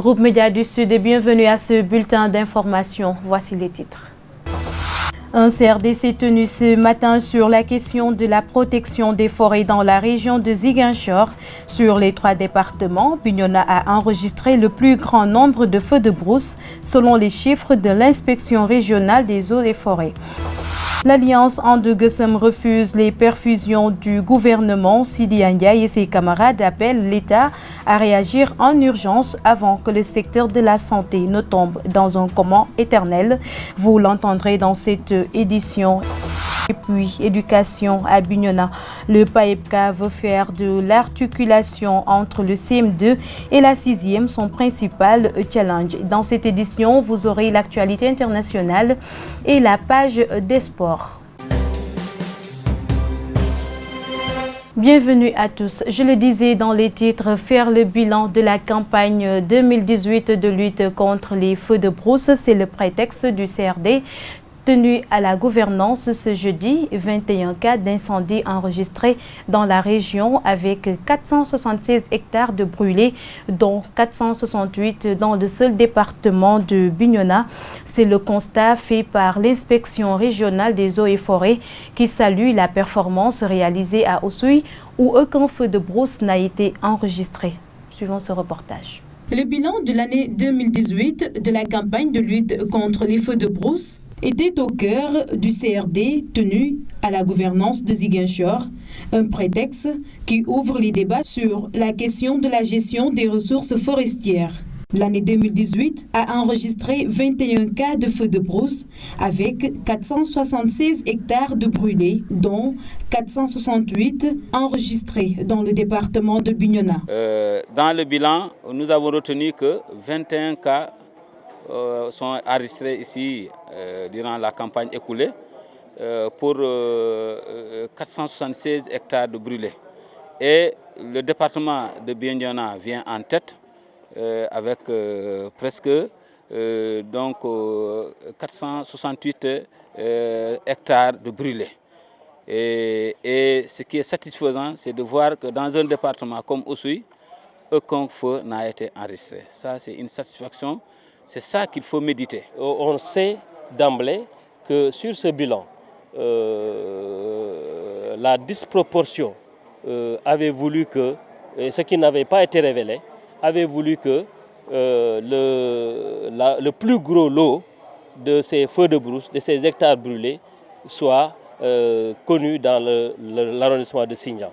Groupe Média du Sud et bienvenue à ce bulletin d'information. Voici les titres. Un CRD s'est tenu ce matin sur la question de la protection des forêts dans la région de Ziguinchor. Sur les 3 départements, Bignona a enregistré le plus grand nombre de feux de brousse selon les chiffres de l'inspection régionale des eaux et forêts. L'Alliance And-Gueusseum refuse les perfusions du gouvernement. Sidi Ndiaye et ses camarades appellent l'État à réagir en urgence avant que le secteur de la santé ne tombe dans un coma éternel. Vous l'entendrez dans cette édition. Et puis, éducation à Bignona. Le PAEPCA veut faire de l'articulation entre le CM2 et la 6e son principal challenge. Dans cette édition, vous aurez l'actualité internationale et la page des sports. Bienvenue à tous. Je le disais dans les titres, faire le bilan de la campagne 2018 de lutte contre les feux de brousse, c'est le prétexte du CRD. Tenu à la gouvernance ce jeudi, 21 cas d'incendie enregistrés dans la région avec 476 hectares de brûlés, dont 468 dans le seul département de Bignona. C'est le constat fait par l'inspection régionale des eaux et forêts qui salue la performance réalisée à Oussouye où aucun feu de brousse n'a été enregistré. Suivons ce reportage. Le bilan de l'année 2018 de la campagne de lutte contre les feux de brousse était au cœur du CRD tenu à la gouvernance de Ziguinchor, un prétexte qui ouvre les débats sur la question de la gestion des ressources forestières. L'année 2018 a enregistré 21 cas de feux de brousse avec 476 hectares de brûlés, dont 468 enregistrés dans le département de Bignona. Dans le bilan, nous avons retenu que 21 cas sont enregistrés ici durant la campagne écoulée pour 476 hectares de brûlés. Et le département de Bignona vient en tête avec presque 468 hectares de brûlés. Et ce qui est satisfaisant, c'est de voir que dans un département comme Oussouye, aucun feu n'a été enregistré. Ça, c'est une satisfaction. C'est ça qu'il faut méditer. On sait d'emblée que sur ce bilan, la disproportion avait voulu que, et ce qui n'avait pas été révélé, avait voulu que le plus gros lot de ces feux de brousse, de ces hectares brûlés, soit connu dans l'arrondissement de Sindian.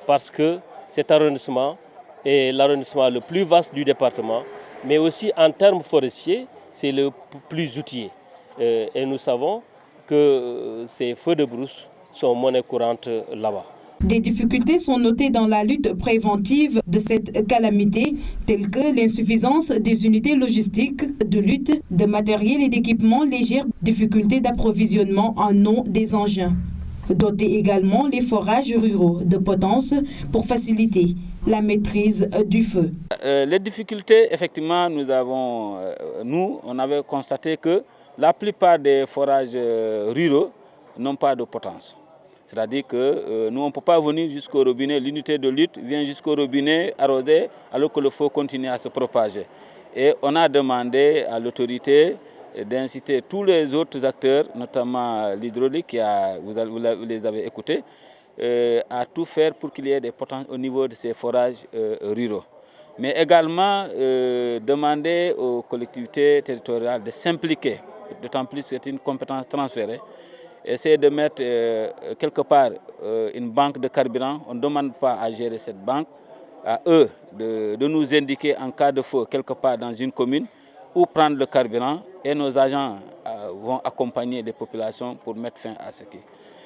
Parce que cet arrondissement est l'arrondissement le plus vaste du département, mais aussi en termes forestiers, c'est le plus outillé. Et nous savons que ces feux de brousse sont monnaie courante là-bas. Des difficultés sont notées dans la lutte préventive de cette calamité, telles que l'insuffisance des unités logistiques de lutte, de matériel et d'équipements légers, difficultés d'approvisionnement en eau des engins. Doter également les forages ruraux de potence pour faciliter la maîtrise du feu. Les difficultés, effectivement, on avait constaté que la plupart des forages ruraux n'ont pas de potence. C'est-à-dire que nous, on ne peut pas venir jusqu'au robinet, l'unité de lutte vient jusqu'au robinet arroser alors que le feu continue à se propager. Et on a demandé à l'autorité d'inciter tous les autres acteurs, notamment l'hydraulique, vous les avez écoutés, à tout faire pour qu'il y ait des potences au niveau de ces forages ruraux. Mais également demander aux collectivités territoriales de s'impliquer, d'autant plus que c'est une compétence transférée. Essayer de mettre quelque part une banque de carburant. On ne demande pas à gérer cette banque, à eux de nous indiquer en cas de feu quelque part dans une commune où prendre le carburant et nos agents vont accompagner les populations pour mettre fin à ce qui.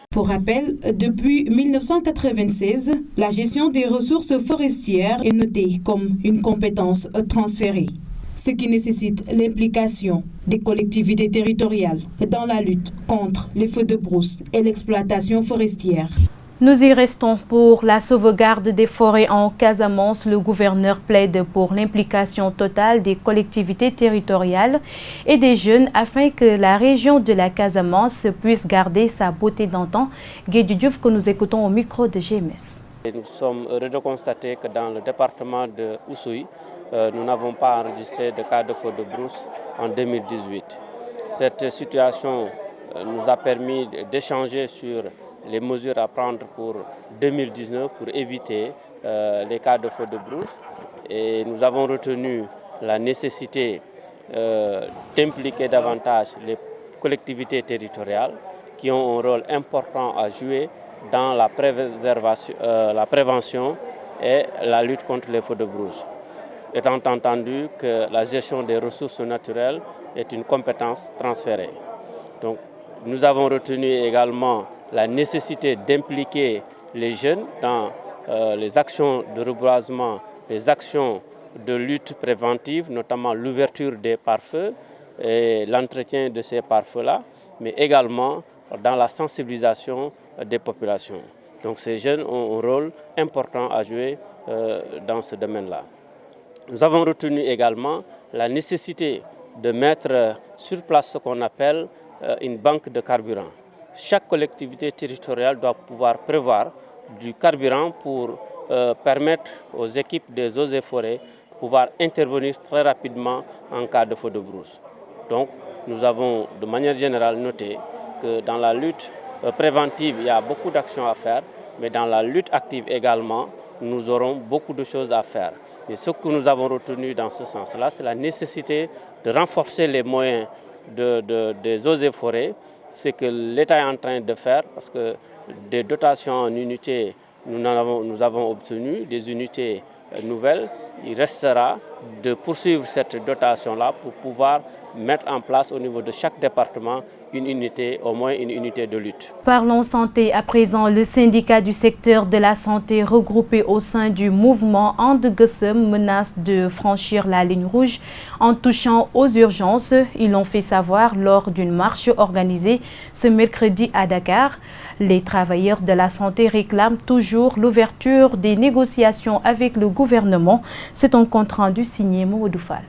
Pour rappel, depuis 1996, la gestion des ressources forestières est notée comme une compétence transférée, ce qui nécessite l'implication des collectivités territoriales dans la lutte contre les feux de brousse et l'exploitation forestière. Nous y restons pour la sauvegarde des forêts en Casamance. Le gouverneur plaide pour l'implication totale des collectivités territoriales et des jeunes afin que la région de la Casamance puisse garder sa beauté d'antan. Guédou Diouf que nous écoutons au micro de GMS. Nous sommes heureux de constater que dans le département de Oussouye, nous n'avons pas enregistré de cas de feu de brousse en 2018. Cette situation nous a permis d'échanger sur les mesures à prendre pour 2019 pour éviter les cas de feu de brousse. Et nous avons retenu la nécessité d'impliquer davantage les collectivités territoriales qui ont un rôle important à jouer dans la prévention et la lutte contre les feux de brousse. Étant entendu que la gestion des ressources naturelles est une compétence transférée. Donc, nous avons retenu également la nécessité d'impliquer les jeunes dans les actions de reboisement, les actions de lutte préventive, notamment l'ouverture des pare-feux et l'entretien de ces pare-feux-là, mais également dans la sensibilisation des populations. Donc ces jeunes ont un rôle important à jouer dans ce domaine-là. Nous avons retenu également la nécessité de mettre sur place ce qu'on appelle une banque de carburant. Chaque collectivité territoriale doit pouvoir prévoir du carburant pour permettre aux équipes des eaux et forêts de pouvoir intervenir très rapidement en cas de feu de brousse. Donc nous avons de manière générale noté que dans la lutte préventive, il y a beaucoup d'actions à faire, mais dans la lutte active également, nous aurons beaucoup de choses à faire. Et ce que nous avons retenu dans ce sens-là, c'est la nécessité de renforcer les moyens des eaux et forêts. C'est que l'État est en train de faire, parce que des dotations en unités, nous avons obtenu des unités nouvelles. Il restera de poursuivre cette dotation-là pour pouvoir mettre en place au niveau de chaque département une unité, au moins une unité de lutte. Parlons santé à présent. Le syndicat du secteur de la santé regroupé au sein du mouvement And Gueusseum menace de franchir la ligne rouge en touchant aux urgences. Ils l'ont fait savoir lors d'une marche organisée ce mercredi à Dakar. Les travailleurs de la santé réclament toujours l'ouverture des négociations avec le gouvernement. C'est un compte rendu signé Mamadou Fall.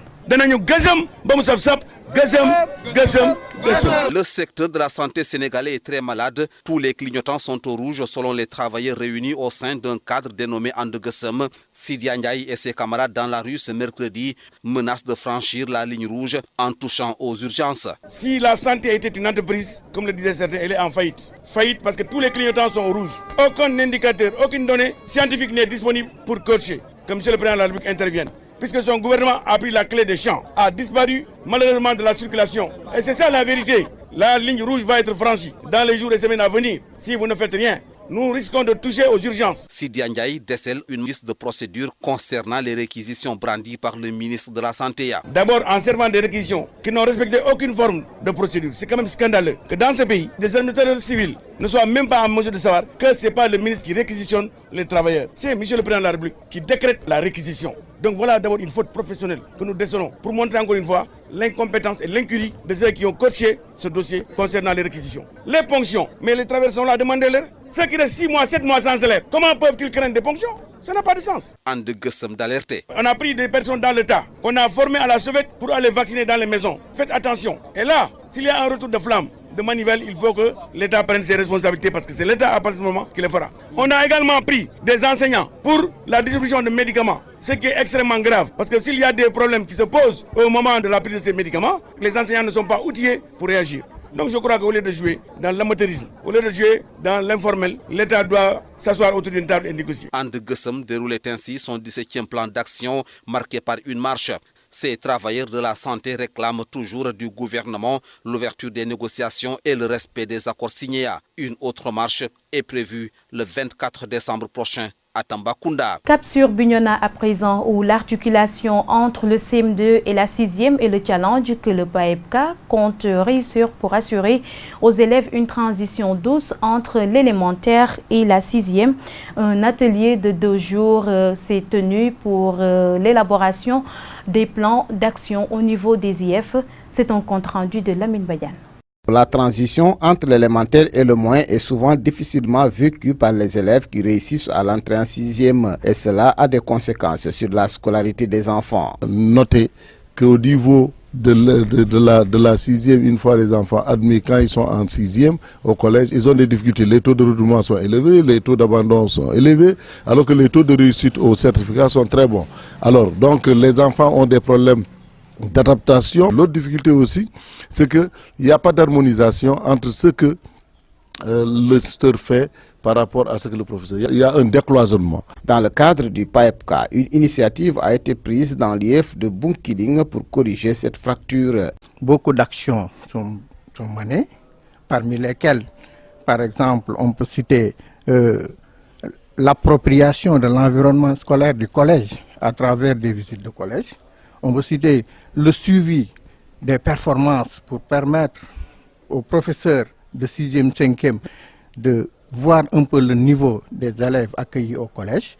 Le secteur de la santé sénégalais est très malade. Tous les clignotants sont au rouge selon les travailleurs réunis au sein d'un cadre dénommé And Gueusseum. Sidia Ndiaye et ses camarades dans la rue ce mercredi menacent de franchir la ligne rouge en touchant aux urgences. Si la santé était une entreprise, comme le disaient certains, elle est en faillite. Faillite parce que tous les clignotants sont au rouge. Aucun indicateur, aucune donnée scientifique n'est disponible pour coacher, que M. le Président de la République intervienne. Puisque son gouvernement a pris la clé des champs, a disparu malheureusement de la circulation. Et c'est ça la vérité. La ligne rouge va être franchie dans les jours et semaines à venir. Si vous ne faites rien, nous risquons de toucher aux urgences. Sidia Ndiaye décèle une liste de procédures concernant les réquisitions brandies par le ministre de la Santé. D'abord en servant des réquisitions qui n'ont respecté aucune forme de procédure. C'est quand même scandaleux que dans ce pays, des administrateurs civils ne soient même pas en mesure de savoir que ce n'est pas le ministre qui réquisitionne les travailleurs. C'est M. le Président de la République qui décrète la réquisition. Donc voilà d'abord une faute professionnelle que nous décelons pour montrer encore une fois l'incompétence et l'incurie de ceux qui ont coaché ce dossier concernant les réquisitions. Les ponctions, mais les travailleurs sont là, demandez-leur. Ceux qui restent 6 mois, 7 mois sans salaire, comment peuvent-ils craindre des ponctions? Ça n'a pas de sens. And Gueusseum d'alerter. On a pris des personnes dans l'État, qu'on a formées à la sauvette pour aller vacciner dans les maisons. Faites attention. Et là, s'il y a un retour de flamme, de manivelle, il faut que l'État prenne ses responsabilités parce que c'est l'État à partir du moment qui le fera. On a également pris des enseignants pour la distribution de médicaments, ce qui est extrêmement grave parce que s'il y a des problèmes qui se posent au moment de la prise de ces médicaments, les enseignants ne sont pas outillés pour réagir. Donc je crois qu'au lieu de jouer dans l'amateurisme, au lieu de jouer dans l'informel, l'État doit s'asseoir autour d'une table et négocier. And Gueusseum déroulait ainsi son 17e plan d'action marqué par une marche. Ces travailleurs de la santé réclament toujours du gouvernement l'ouverture des négociations et le respect des accords signés. Une autre marche est prévue le 24 décembre prochain à Tambacounda. Cap sur Bignona à présent, où l'articulation entre le CM2 et la 6e est le challenge que le PAEPK compte réussir pour assurer aux élèves une transition douce entre l'élémentaire et la 6e. Un atelier de 2 jours s'est tenu pour l'élaboration des plans d'action au niveau des IF. C'est un compte rendu de Lamine Bayan. La transition entre l'élémentaire et le moyen est souvent difficilement vécue par les élèves qui réussissent à l'entrée en 6e et cela a des conséquences sur la scolarité des enfants. Notez qu'au niveau de la sixième, une fois les enfants admis, quand ils sont en sixième au collège, ils ont des difficultés. Les taux de redoublement sont élevés, les taux d'abandon sont élevés, alors que les taux de réussite au certificat sont très bons. Alors, donc, les enfants ont des problèmes d'adaptation. L'autre difficulté aussi, c'est qu'il n'y a pas d'harmonisation entre ce que le tuteur fait par rapport à ce que le professeur. Il y a un décloisonnement. Dans le cadre du PAEPK, une initiative a été prise dans l'IEF de Bunkiling pour corriger cette fracture. Beaucoup d'actions sont menées, parmi lesquelles, par exemple, on peut citer l'appropriation de l'environnement scolaire du collège à travers des visites de collège. On peut citer le suivi des performances pour permettre aux professeurs de 6e, 5e de voir un peu le niveau des élèves accueillis au collège.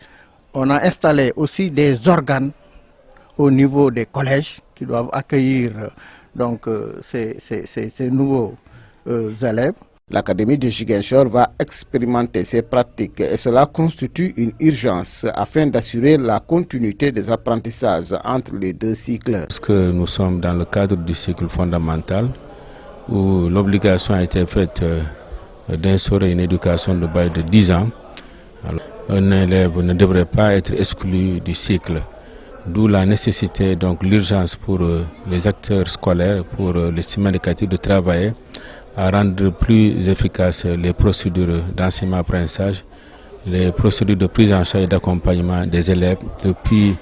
On a installé aussi des organes au niveau des collèges qui doivent accueillir donc, ces nouveaux élèves. L'Académie de Ziguinchor va expérimenter ces pratiques et cela constitue une urgence afin d'assurer la continuité des apprentissages entre les deux cycles. Parce que nous sommes dans le cadre du cycle fondamental où l'obligation a été faite d'instaurer une éducation de base de 10 ans. Alors, un élève ne devrait pas être exclu du cycle, d'où la nécessité, donc l'urgence pour les acteurs scolaires, pour le système éducatif de travailler à rendre plus efficaces les procédures d'enseignement-apprentissage, les procédures de prise en charge et d'accompagnement des élèves depuis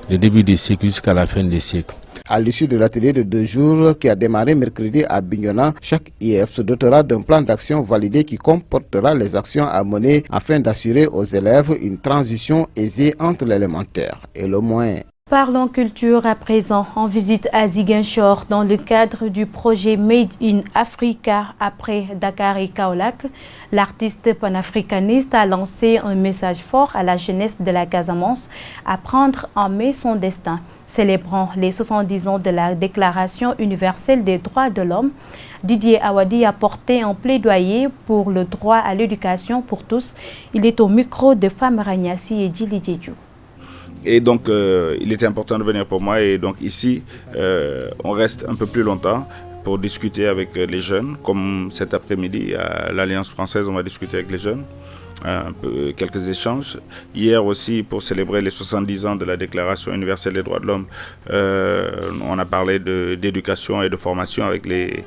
le début du cycle jusqu'à la fin du cycle. À l'issue de l'atelier de 2 jours qui a démarré mercredi à Bignona, chaque IEF se dotera d'un plan d'action validé qui comportera les actions à mener afin d'assurer aux élèves une transition aisée entre l'élémentaire et le moyen. Parlons culture à présent. En visite à Ziguinchor dans le cadre du projet Made in Africa après Dakar et Kaolack, l'artiste panafricaniste a lancé un message fort à la jeunesse de la Casamance à prendre en main son destin. Célébrant les 70 ans de la Déclaration universelle des droits de l'homme, Didier Awadi a porté un plaidoyer pour le droit à l'éducation pour tous. Il est au micro de Femme Ragnassi et Djili Djedjou. Et donc, il était important de venir pour moi. Et donc ici, on reste un peu plus longtemps pour discuter avec les jeunes. Comme cet après-midi, à l'Alliance française, on va discuter avec les jeunes. Quelques échanges. Hier aussi, pour célébrer les 70 ans de la Déclaration universelle des droits de l'homme, on a parlé d'éducation et de formation avec les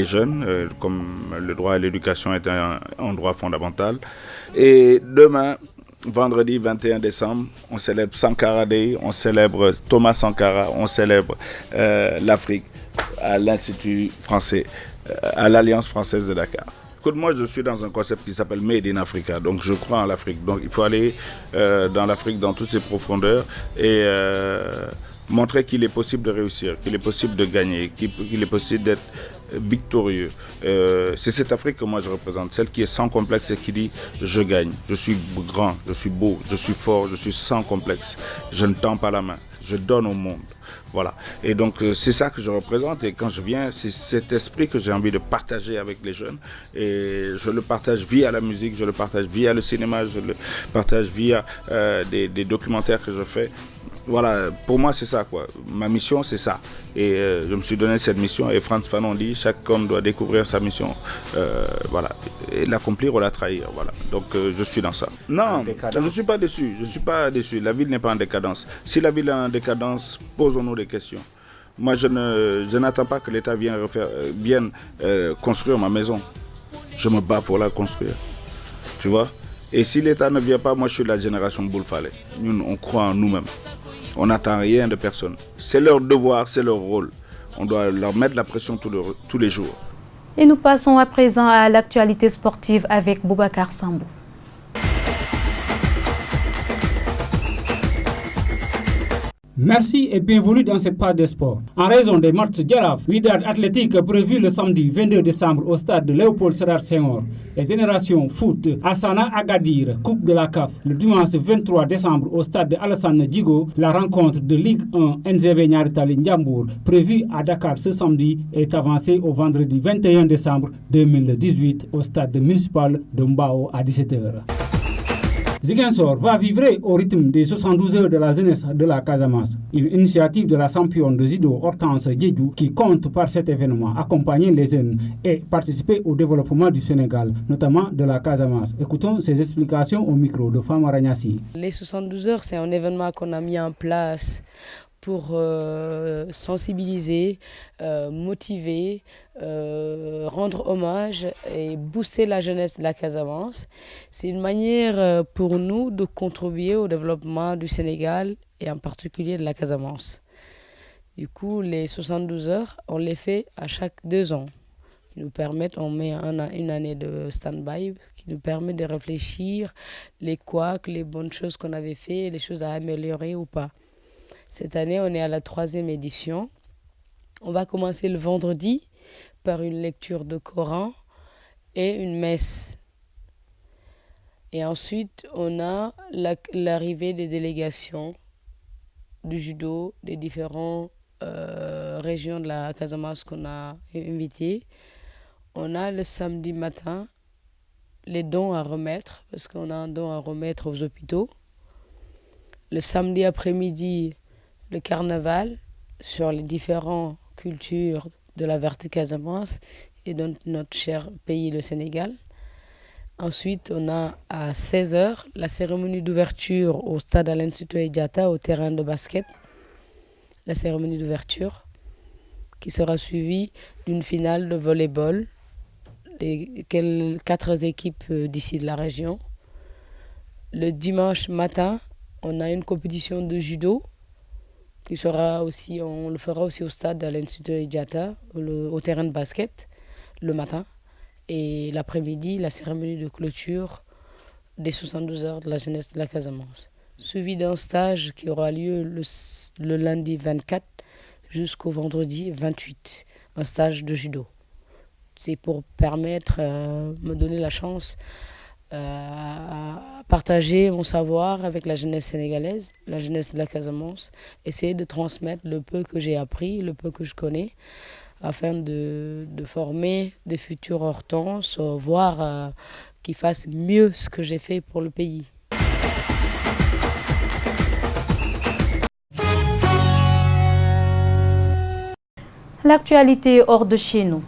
jeunes, comme le droit à l'éducation est un droit fondamental. Et demain, vendredi 21 décembre, on célèbre Sankara Day, on célèbre Thomas Sankara, on célèbre l'Afrique à l'Institut français, à l'Alliance française de Dakar. Écoute, moi je suis dans un concept qui s'appelle Made in Africa, donc je crois en l'Afrique. Donc il faut aller dans l'Afrique dans toutes ses profondeurs et montrer qu'il est possible de réussir, qu'il est possible de gagner, qu'il est possible d'être victorieux. C'est cette Afrique que moi je représente, celle qui est sans complexe et qui dit je gagne, je suis grand, je suis beau, je suis fort, je suis sans complexe, je ne tends pas la main, je donne au monde. Voilà. Et donc c'est ça que je représente et quand je viens, c'est cet esprit que j'ai envie de partager avec les jeunes et je le partage via la musique, je le partage via le cinéma, je le partage via des documentaires que je fais. Voilà, pour moi c'est ça quoi. Ma mission c'est ça. Et je me suis donné cette mission et Frantz Fanon dit chaque homme doit découvrir sa mission, voilà, et l'accomplir ou la trahir. Voilà. Donc je suis dans ça. Non, je ne suis pas déçu. Je suis pas déçu. La ville n'est pas en décadence. Si la ville est en décadence, posons-nous des questions. Moi je n'attends pas que l'État vienne construire ma maison. Je me bats pour la construire. Tu vois. Et si l'État ne vient pas, moi je suis de la génération Boule Falé. Nous on croit en nous-mêmes. On n'attend rien de personne. C'est leur devoir, c'est leur rôle. On doit leur mettre la pression tous les jours. Et nous passons à présent à l'actualité sportive avec Boubacar Sambou. Merci et bienvenue dans cette page de sport. En raison des matchs Jaraaf, Wydad Athlétique prévus le samedi 22 décembre au stade de Léopold Sédar Senghor. Les générations foot, Assana Agadir, Coupe de la CAF, le dimanche 23 décembre au stade de Alassane Djigo. La rencontre de Ligue 1 NGV Niary Tally Ndiambour, prévue à Dakar ce samedi, est avancée au vendredi 21 décembre 2018 au stade municipal de Mbao à 17h. Ziguinchor va vivre au rythme des 72 heures de la jeunesse de la Casamance, une initiative de la championne de judo Hortense Djedjou qui compte par cet événement accompagner les jeunes et participer au développement du Sénégal, notamment de la Casamance. Écoutons ses explications au micro de Famara Niassi. Les 72 heures, c'est un événement qu'on a mis en place pour sensibiliser, motiver, rendre hommage et booster la jeunesse de la Casamance. C'est une manière pour nous de contribuer au développement du Sénégal et en particulier de la Casamance. Du coup, les 72 heures, on les fait à chaque 2 ans. Qui nous permettent, on met une année de stand-by qui nous permet de réfléchir les couacs, les bonnes choses qu'on avait fait, les choses à améliorer ou pas. Cette année, on est à la 3e édition. On va commencer le vendredi par une lecture de Coran et une messe. Et ensuite, on a l'arrivée des délégations du judo des différentes régions de la Casamance qu'on a invitées. On a le samedi matin les dons à remettre, parce qu'on a un don à remettre aux hôpitaux. Le samedi après-midi, le carnaval sur les différentes cultures de la Verte Casamance et de notre cher pays, le Sénégal. Ensuite, on a à 16h la cérémonie d'ouverture au stade Aline Sitoé Diatta, au terrain de basket. La cérémonie d'ouverture qui sera suivie d'une finale de volley-ball des 4 équipes d'ici de la région. Le dimanche matin, on a une compétition de judo qui sera aussi, on le fera aussi au stade de l'Institut Diatta, au terrain de basket, le matin. Et l'après-midi, la cérémonie de clôture des 72 heures de la jeunesse de la Casamance. Suivi d'un stage qui aura lieu le lundi 24 jusqu'au vendredi 28, un stage de judo. C'est pour permettre, me donner la chance à partager mon savoir avec la jeunesse sénégalaise, la jeunesse de la Casamance, essayer de transmettre le peu que j'ai appris, le peu que je connais, afin de former des futurs Hortenses, voire qu'ils fassent mieux ce que j'ai fait pour le pays. L'actualité hors de chez nous.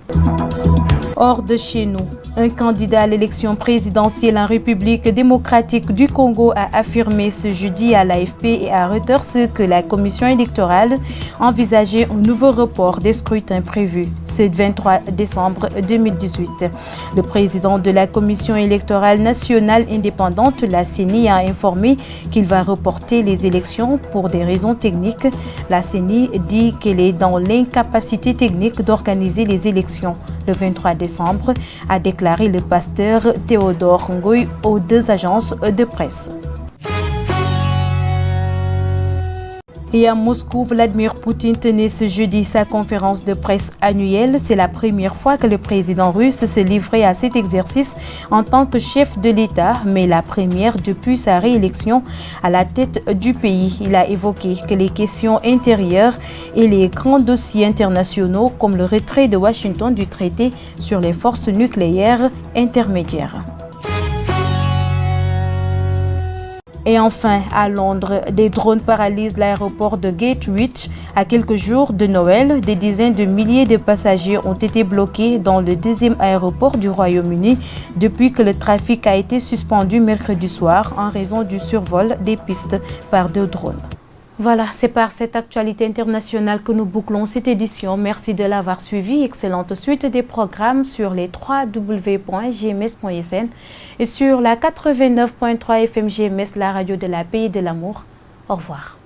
Hors de chez nous, un candidat à l'élection présidentielle en République démocratique du Congo a affirmé ce jeudi à l'AFP et à Reuters que la commission électorale envisageait un nouveau report des scrutins prévus ce 23 décembre 2018. Le président de la commission électorale nationale indépendante, la CENI, a informé qu'il va reporter les élections pour des raisons techniques. La CENI dit qu'elle est dans l'incapacité technique d'organiser les élections le 23 décembre, a déclaré le pasteur Théodore Ngoy aux 2 agences de presse. Et à Moscou, Vladimir Poutine tenait ce jeudi sa conférence de presse annuelle. C'est la première fois que le président russe se livrait à cet exercice en tant que chef de l'État, mais la première depuis sa réélection à la tête du pays. Il a évoqué que les questions intérieures et les grands dossiers internationaux comme le retrait de Washington du traité sur les forces nucléaires intermédiaires. Et enfin, à Londres, des drones paralysent l'aéroport de Gatwick. À quelques jours de Noël, des dizaines de milliers de passagers ont été bloqués dans le 2e aéroport du Royaume-Uni depuis que le trafic a été suspendu mercredi soir en raison du survol des pistes par 2 drones. Voilà, c'est par cette actualité internationale que nous bouclons cette édition. Merci de l'avoir suivi. Excellente suite des programmes sur les www.gms.sn et sur la 89.3 FM GMS, la radio de la Pays de l'amour. Au revoir.